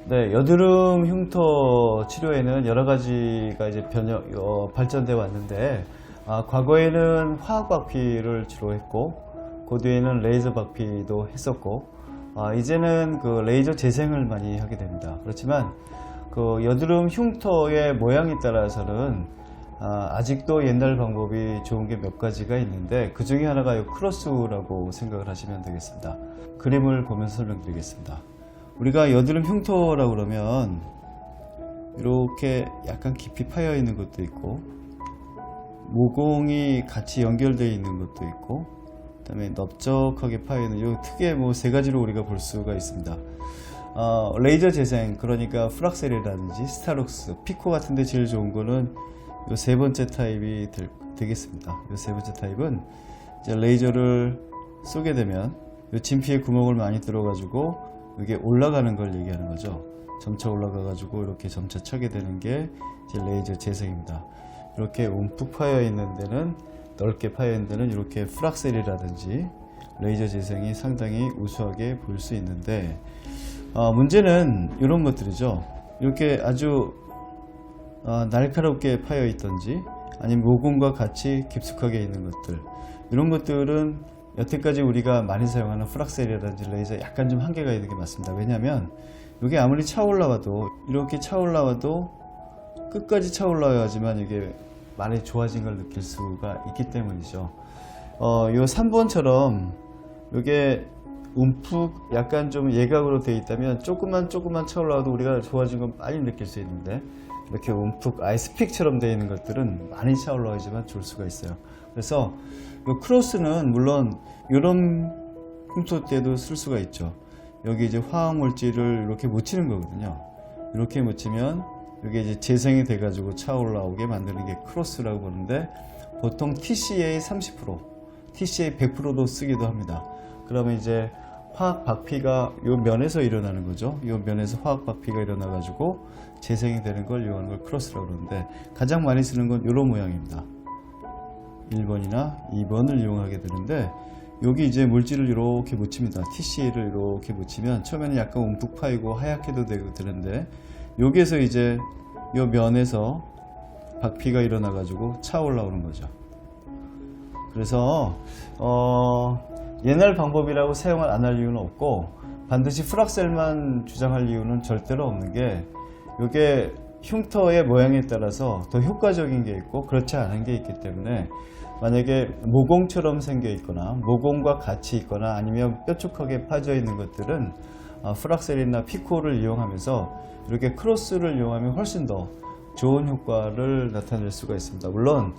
네, 여드름 흉터 치료에는 여러 가지가 이제 발전되어 왔는데, 과거에는 화학 박피를 주로 했고, 그 뒤에는 레이저 박피도 했었고, 이제는 그 레이저 재생을 많이 하게 됩니다. 그렇지만 그 여드름 흉터의 모양에 따라서는 아직도 옛날 방법이 좋은 게 몇 가지가 있는데, 그 중에 하나가 이 크로스라고 생각을 하시면 되겠습니다. 그림을 보면서 설명드리겠습니다. 우리가 여드름 흉터라고 그러면 이렇게 약간 깊이 파여 있는 것도 있고, 모공이 같이 연결되어 있는 것도 있고, 그 다음에 넓적하게 파여 있는 이 특유의 뭐 세 가지로 우리가 볼 수가 있습니다. 레이저 재생, 그러니까 프락셀이라든지 스타룩스, 피코 같은데 제일 좋은 거는 이 세 번째 타입이 되겠습니다. 이 세 번째 타입은 이제 레이저를 쏘게 되면 이 진피에 구멍을 많이 뚫어 가지고 이게 올라가는 걸 얘기하는 거죠. 점차 올라가 가지고 이렇게 점차 차게 되는 게 이제 레이저 재생입니다. 이렇게 움푹 파여 있는 데는, 넓게 파여 있는 데는 이렇게 프락셀이라든지 레이저 재생이 상당히 우수하게 보일 수 있는데, 문제는 이런 것들이죠. 이렇게 아주 날카롭게 파여 있던지 아니면 모공과 같이 깊숙하게 있는 것들, 이런 것들은 여태까지 우리가 많이 사용하는 프락셀이라든지 레이저 약간 좀 한계가 있는 게 맞습니다. 왜냐하면 이게 아무리 차올라와도, 이렇게 차올라와도 끝까지 차올라야지만 이게 많이 좋아진 걸 느낄 수가 있기 때문이죠. 요 3번처럼 이게 움푹 약간 좀 예각으로 되어 있다면 조금만 차올라와도 우리가 좋아진 건 빨리 느낄 수 있는데, 이렇게 움푹 아이스픽처럼 되어 있는 것들은 많이 차올라야지만 좋을 수가 있어요. 그래서 이 크로스는 물론 이런 흉터 때도 쓸 수가 있죠. 여기 이제 화학물질을 이렇게 묻히는 거거든요. 이렇게 묻히면 이게 이제 재생이 돼 가지고 차올라오게 만드는 게 크로스라고 보는데, 보통 TCA 30%, TCA 100%도 쓰기도 합니다. 그러면 이제 화학 박피가 이 면에서 일어나는 거죠. 이 면에서 화학 박피가 일어나 가지고 재생이 되는 걸 이용하는 걸 크로스라고 그러는데, 가장 많이 쓰는 건 이런 모양입니다. 1번이나 2번을 이용하게 되는데, 여기 이제 물질을 이렇게 묻힙니다. TCA를 이렇게 묻히면 처음에는 약간 움푹 파이고 하얗게도 되는데, 여기에서 이제 이 면에서 박피가 일어나 가지고 차 올라오는 거죠. 그래서 옛날 방법이라고 사용을 안 할 이유는 없고, 반드시 프락셀만 주장할 이유는 절대로 없는 게, 이게 흉터의 모양에 따라서 더 효과적인 게 있고 그렇지 않은 게 있기 때문에, 만약에 모공처럼 생겨 있거나 모공과 같이 있거나 아니면 뾰족하게 파져 있는 것들은 프락셀이나 피코를 이용하면서 이렇게 크로스를 이용하면 훨씬 더 좋은 효과를 나타낼 수가 있습니다. 물론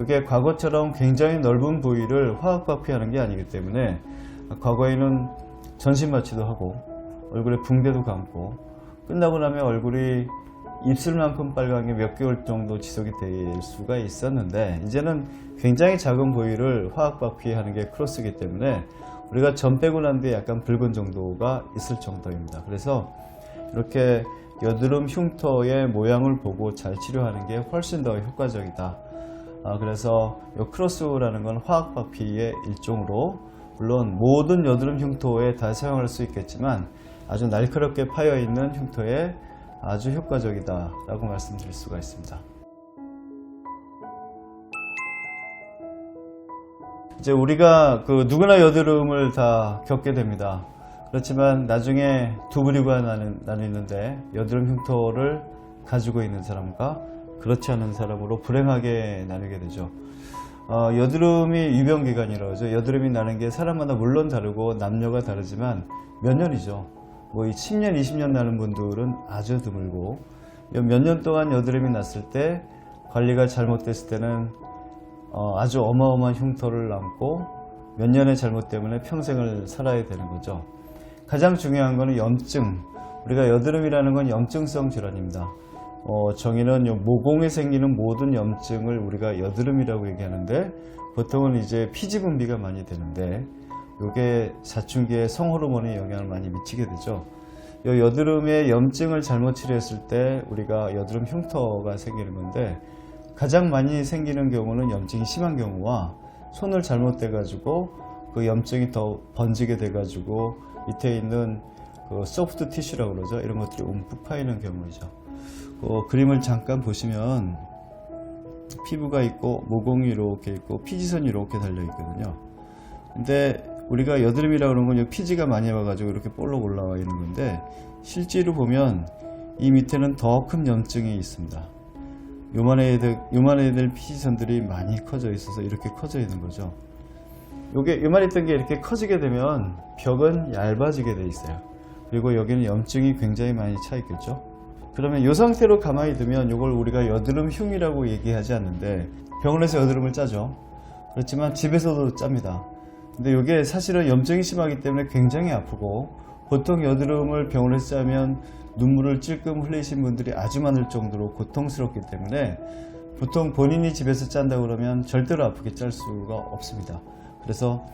이게 과거처럼 굉장히 넓은 부위를 화학 박피하는 게 아니기 때문에, 과거에는 전신 마취도 하고 얼굴에 붕대도 감고 끝나고 나면 얼굴이 입술만큼 빨간 게 몇 개월 정도 지속이 될 수가 있었는데, 이제는 굉장히 작은 부위를 화학 박피하는 게 크로스이기 때문에 우리가 점 빼고 난 뒤에 약간 붉은 정도가 있을 정도입니다. 그래서 이렇게 여드름 흉터의 모양을 보고 잘 치료하는 게 훨씬 더 효과적이다. 그래서 이 크로스라는 건 화학 박피의 일종으로, 물론 모든 여드름 흉터에 다 사용할 수 있겠지만 아주 날카롭게 파여 있는 흉터에 아주 효과적이다 라고 말씀드릴 수가 있습니다. 이제 우리가 누구나 여드름을 다 겪게 됩니다. 그렇지만 나중에 두 부류가 나뉘는데, 여드름 흉터를 가지고 있는 사람과 그렇지 않은 사람으로 불행하게 나뉘게 되죠. 여드름이 유병기간이라고 하죠. 여드름이 나는 게 사람마다 물론 다르고 남녀가 다르지만 몇 년이죠. 뭐 10년, 20년 나는 분들은 아주 드물고, 몇 년 동안 여드름이 났을 때 관리가 잘못됐을 때는 아주 어마어마한 흉터를 남고 몇 년의 잘못 때문에 평생을 살아야 되는 거죠. 가장 중요한 거는 염증. 우리가 여드름이라는 건 염증성 질환입니다. 정의는 모공에 생기는 모든 염증을 우리가 여드름이라고 얘기하는데, 보통은 이제 피지 분비가 많이 되는데, 이게 사춘기에 성호르몬에 영향을 많이 미치게 되죠. 이 여드름의 염증을 잘못 치료했을 때 우리가 여드름 흉터가 생기는 건데, 가장 많이 생기는 경우는 염증이 심한 경우와, 손을 잘못 대가지고 그 염증이 더 번지게 돼가지고 밑에 있는 그 소프트 티슈라고 그러죠. 이런 것들이 움푹 파이는 경우이죠. 그림을 잠깐 보시면 피부가 있고 모공이 이렇게 있고 피지선이 이렇게 달려 있거든요. 근데 우리가 여드름이라고 그러는 건 피지가 많이 와가지고 이렇게 볼록 올라와 있는 건데, 실제로 보면 이 밑에는 더 큰 염증이 있습니다. 요만 애들 피지선들이 많이 커져 있어서 이렇게 커져 있는 거죠. 요만했던 게 이렇게 커지게 되면 벽은 얇아지게 돼 있어요. 그리고 여기는 염증이 굉장히 많이 차 있겠죠. 그러면 이 상태로 가만히 두면 이걸 우리가 여드름 흉이라고 얘기하지 않는데, 병원에서 여드름을 짜죠. 그렇지만 집에서도 짭니다. 근데 이게 사실은 염증이 심하기 때문에 굉장히 아프고, 보통 여드름을 병원에서 짜면 눈물을 찔끔 흘리신 분들이 아주 많을 정도로 고통스럽기 때문에 보통 본인이 집에서 짠다 그러면 절대로 아프게 짤 수가 없습니다. 그래서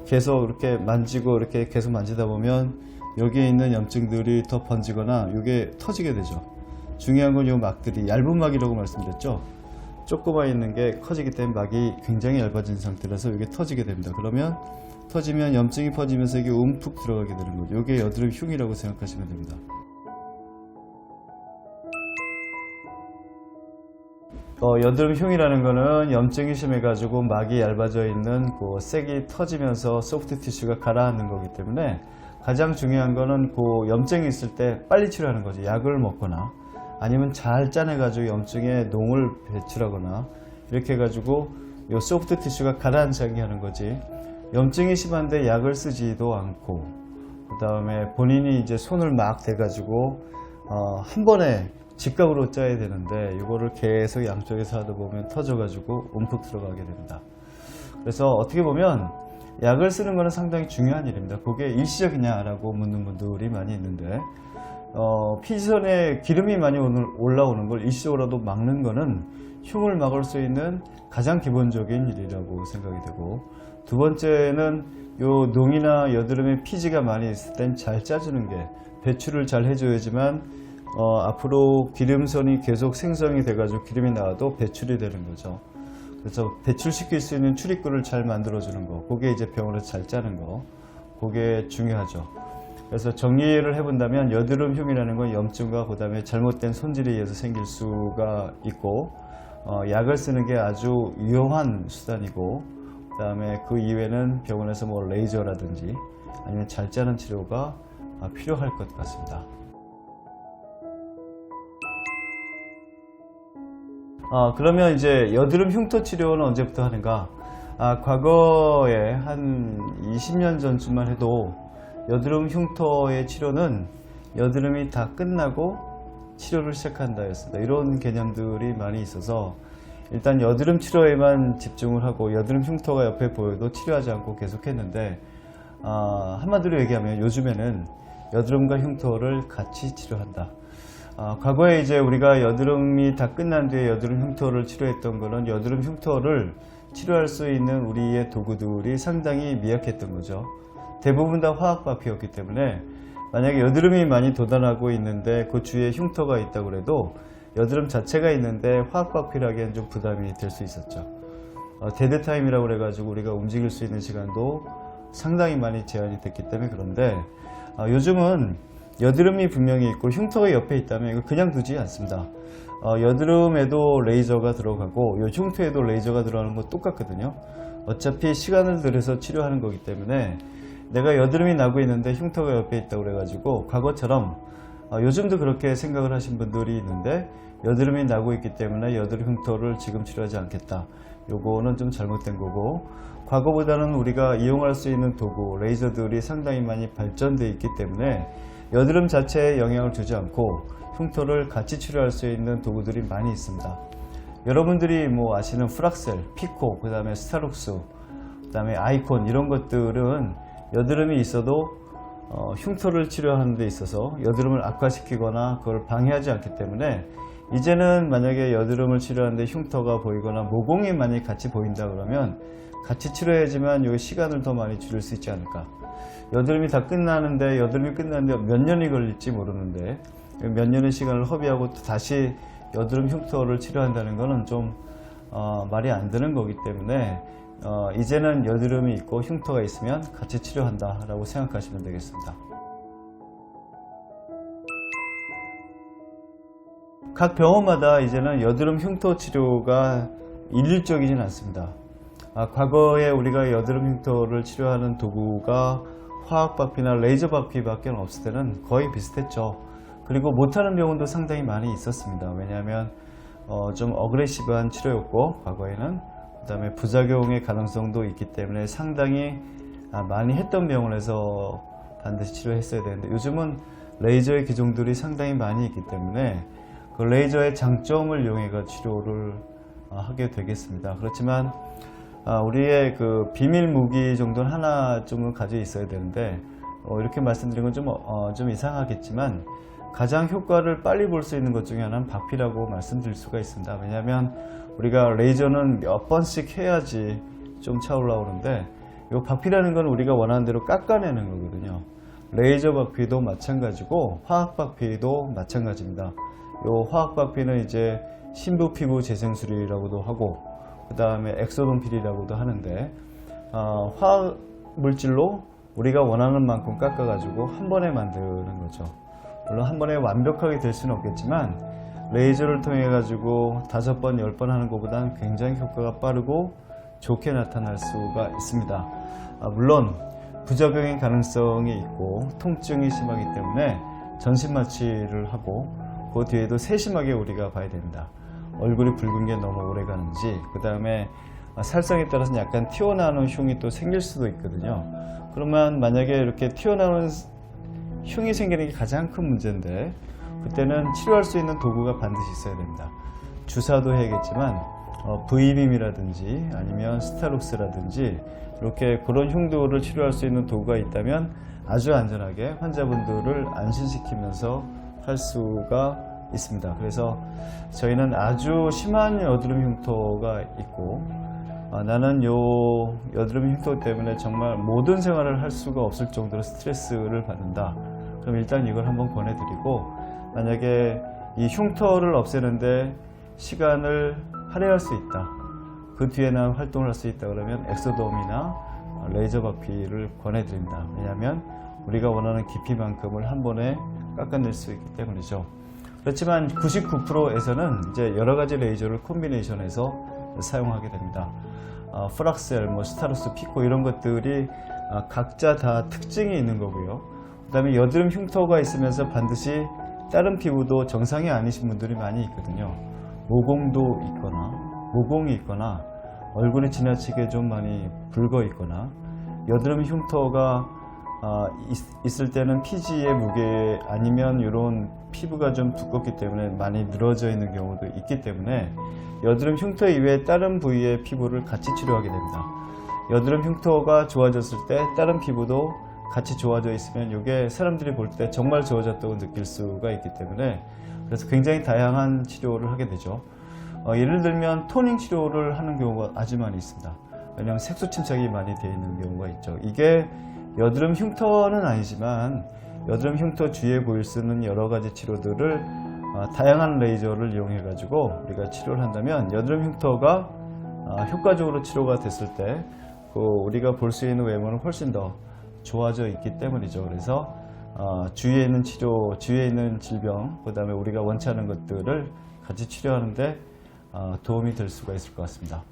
계속 이렇게 만지고 이렇게 계속 만지다 보면 여기에 있는 염증들이 더 번지거나 이게 터지게 되죠. 중요한 건 이 막들이 얇은 막이라고 말씀드렸죠. 조그마 있는 게 커지기 때문에 막이 굉장히 얇아진 상태라서 이게 터지게 됩니다. 그러면 터지면 염증이 퍼지면서 이게 움푹 들어가게 되는 거죠. 이게 여드름 흉이라고 생각하시면 됩니다. 여드름 흉이라는 거는 염증이 심해가지고 막이 얇아져 있는 그 색이 터지면서 소프트 티슈가 가라앉는 거기 때문에 가장 중요한 거는 그 염증이 있을 때 빨리 치료하는 거죠. 약을 먹거나 아니면 잘 짜내가지고 염증에 농을 배출하거나 이렇게 해가지고 이 소프트 티슈가 가라앉게 하는 거지, 염증이 심한데 약을 쓰지도 않고 그 다음에 본인이 이제 손을 막 대가지고 한 번에 직각으로 짜야 되는데 이거를 계속 양쪽에서 하다 보면 터져가지고 움푹 들어가게 됩니다. 그래서 어떻게 보면 약을 쓰는 것은 상당히 중요한 일입니다. 그게 일시적이냐 라고 묻는 분들이 많이 있는데, 피지선에 기름이 많이 올라오는 걸 일시적으로라도 막는 거는 흉을 막을 수 있는 가장 기본적인 일이라고 생각이 되고, 두 번째는 요 농이나 여드름에 피지가 많이 있을 땐 잘 짜주는 게, 배출을 잘 해줘야지만 앞으로 기름선이 계속 생성이 돼가지고 기름이 나와도 배출이 되는 거죠. 그래서 배출시킬 수 있는 출입구를 잘 만들어주는 거, 그게 이제 병원에서 잘 짜는 거, 그게 중요하죠. 그래서 정리를 해본다면 여드름 흉이라는 건 염증과 그 다음에 잘못된 손질에 의해서 생길 수가 있고, 약을 쓰는 게 아주 유효한 수단이고, 그 다음에 그 이외에는 병원에서 뭐 레이저라든지 아니면 잘 짜는 치료가 필요할 것 같습니다. 그러면 이제 여드름 흉터 치료는 언제부터 하는가? 과거에 한 20년 전쯤만 해도 여드름 흉터의 치료는 여드름이 다 끝나고 치료를 시작한다 였습니다. 이런 개념들이 많이 있어서 일단 여드름 치료에만 집중을 하고 여드름 흉터가 옆에 보여도 치료하지 않고 계속했는데, 한마디로 얘기하면 요즘에는 여드름과 흉터를 같이 치료한다. 과거에 이제 우리가 여드름이 다 끝난 뒤에 여드름 흉터를 치료했던 거는 여드름 흉터를 치료할 수 있는 우리의 도구들이 상당히 미약했던 거죠. 대부분 다 화학바피였기 때문에 만약에 여드름이 많이 돋아나고 있는데 그 주위에 흉터가 있다고 해도 여드름 자체가 있는데 화학바피를 하기엔 좀 부담이 될 수 있었죠. 데드타임이라고 해가지고 우리가 움직일 수 있는 시간도 상당히 많이 제한이 됐기 때문에. 그런데 요즘은 여드름이 분명히 있고 흉터가 옆에 있다면 이거 그냥 두지 않습니다. 여드름에도 레이저가 들어가고 요 흉터에도 레이저가 들어가는 거 똑같거든요. 어차피 시간을 들여서 치료하는 거기 때문에 내가 여드름이 나고 있는데 흉터가 옆에 있다고 그래가지고 과거처럼 요즘도 그렇게 생각을 하신 분들이 있는데, 여드름이 나고 있기 때문에 여드름 흉터를 지금 치료하지 않겠다, 요거는 좀 잘못된 거고, 과거보다는 우리가 이용할 수 있는 도구, 레이저들이 상당히 많이 발전되어 있기 때문에 여드름 자체에 영향을 주지 않고 흉터를 같이 치료할 수 있는 도구들이 많이 있습니다. 여러분들이 뭐 아시는 프락셀, 피코, 그 다음에 스타룩스, 그 다음에 아이콘, 이런 것들은 여드름이 있어도 흉터를 치료하는 데 있어서 여드름을 악화시키거나 그걸 방해하지 않기 때문에, 이제는 만약에 여드름을 치료하는데 흉터가 보이거나 모공이 많이 같이 보인다 그러면 같이 치료해야지만 이 시간을 더 많이 줄일 수 있지 않을까. 여드름이 다 끝나는데, 여드름이 끝나는데 몇 년이 걸릴지 모르는데 몇 년의 시간을 허비하고 또 다시 여드름 흉터를 치료한다는 것은 좀 말이 안 되는 거기 때문에 이제는 여드름이 있고 흉터가 있으면 같이 치료한다 라고 생각하시면 되겠습니다. 각 병원마다 이제는 여드름 흉터 치료가 일률적이진 않습니다. 과거에 우리가 여드름 흉터를 치료하는 도구가 화학박피나 레이저 박피밖에 없을 때는 거의 비슷했죠. 그리고 못하는 병원도 상당히 많이 있었습니다. 왜냐하면 좀 어그레시브한 치료였고, 과거에는 그 다음에 부작용의 가능성도 있기 때문에 상당히 많이 했던 병원에서 반드시 치료했어야 되는데, 요즘은 레이저의 기종들이 상당히 많이 있기 때문에 그 레이저의 장점을 이용해 치료를 하게 되겠습니다. 그렇지만 우리의 그 비밀 무기 정도는 하나쯤은 가지고 있어야 되는데, 이렇게 말씀드린 건 좀 이상하겠지만 가장 효과를 빨리 볼 수 있는 것 중에 하나는 박피라고 말씀드릴 수가 있습니다. 왜냐하면 우리가 레이저는 몇 번씩 해야지 좀 차올라오는데, 이 박피라는 건 우리가 원하는 대로 깎아내는 거거든요. 레이저 박피도 마찬가지고 화학 박피도 마찬가지입니다. 이 화학 박피는 이제 신부 피부 재생술이라고도 하고, 그 다음에 엑소돈 필이라고도 하는데, 화학 물질로 우리가 원하는 만큼 깎아가지고 한 번에 만드는 거죠. 물론 한 번에 완벽하게 될 수는 없겠지만, 레이저를 통해 가지고 5번, 10번 하는 것보다는 굉장히 효과가 빠르고 좋게 나타날 수가 있습니다. 물론 부작용의 가능성이 있고 통증이 심하기 때문에 전신 마취를 하고, 그 뒤에도 세심하게 우리가 봐야 됩니다. 얼굴이 붉은 게 너무 오래 가는지, 그 다음에 살상에 따라서는 약간 튀어나오는 흉이 또 생길 수도 있거든요. 그러면 만약에 이렇게 튀어나오는 흉이 생기는 게 가장 큰 문제인데, 그때는 치료할 수 있는 도구가 반드시 있어야 됩니다. 주사도 해야겠지만 V빔이라든지 아니면 스타룩스라든지 이렇게 그런 흉도를 치료할 수 있는 도구가 있다면 아주 안전하게 환자분들을 안심시키면서 할 수가 있습니다. 그래서 저희는 아주 심한 여드름 흉터가 있고, 나는 요 여드름 흉터 때문에 정말 모든 생활을 할 수가 없을 정도로 스트레스를 받는다. 그럼 일단 이걸 한번 권해드리고, 만약에 이 흉터를 없애는데 시간을 할애할 수 있다, 그 뒤에는 활동을 할 수 있다, 그러면 엑소돔이나 레이저 박피를 권해드립니다. 왜냐하면 우리가 원하는 깊이만큼을 한 번에 깎아낼 수 있기 때문이죠. 그렇지만 99%에서는 이제 여러 가지 레이저를 콤비네이션해서 사용하게 됩니다. 프락셀, 스타루스, 피코 이런 것들이 각자 다 특징이 있는 거고요. 그 다음에 여드름 흉터가 있으면서 반드시 다른 피부도 정상이 아니신 분들이 많이 있거든요. 모공도 있거나, 모공이 있거나, 얼굴이 지나치게 좀 많이 붉어 있거나, 여드름 흉터가 있을 때는 피지의 무게 아니면 이런 피부가 좀 두껍기 때문에 많이 늘어져 있는 경우도 있기 때문에 여드름 흉터 이외에 다른 부위의 피부를 같이 치료하게 됩니다. 여드름 흉터가 좋아졌을 때 다른 피부도 같이 좋아져 있으면 이게 사람들이 볼 때 정말 좋아졌다고 느낄 수가 있기 때문에, 그래서 굉장히 다양한 치료를 하게 되죠. 예를 들면 토닝 치료를 하는 경우가 아주 많이 있습니다. 왜냐하면 색소 침착이 많이 되어 있는 경우가 있죠. 이게 여드름 흉터는 아니지만 여드름 흉터 주위에 보일 수 있는 여러 가지 치료들을 다양한 레이저를 이용해 가지고 우리가 치료를 한다면 여드름 흉터가 효과적으로 치료가 됐을 때 우리가 볼 수 있는 외모는 훨씬 더 좋아져 있기 때문이죠. 그래서 주위에 있는 치료, 주위에 있는 질병, 그 다음에 우리가 원치 않은 것들을 같이 치료하는데 도움이 될 수가 있을 것 같습니다.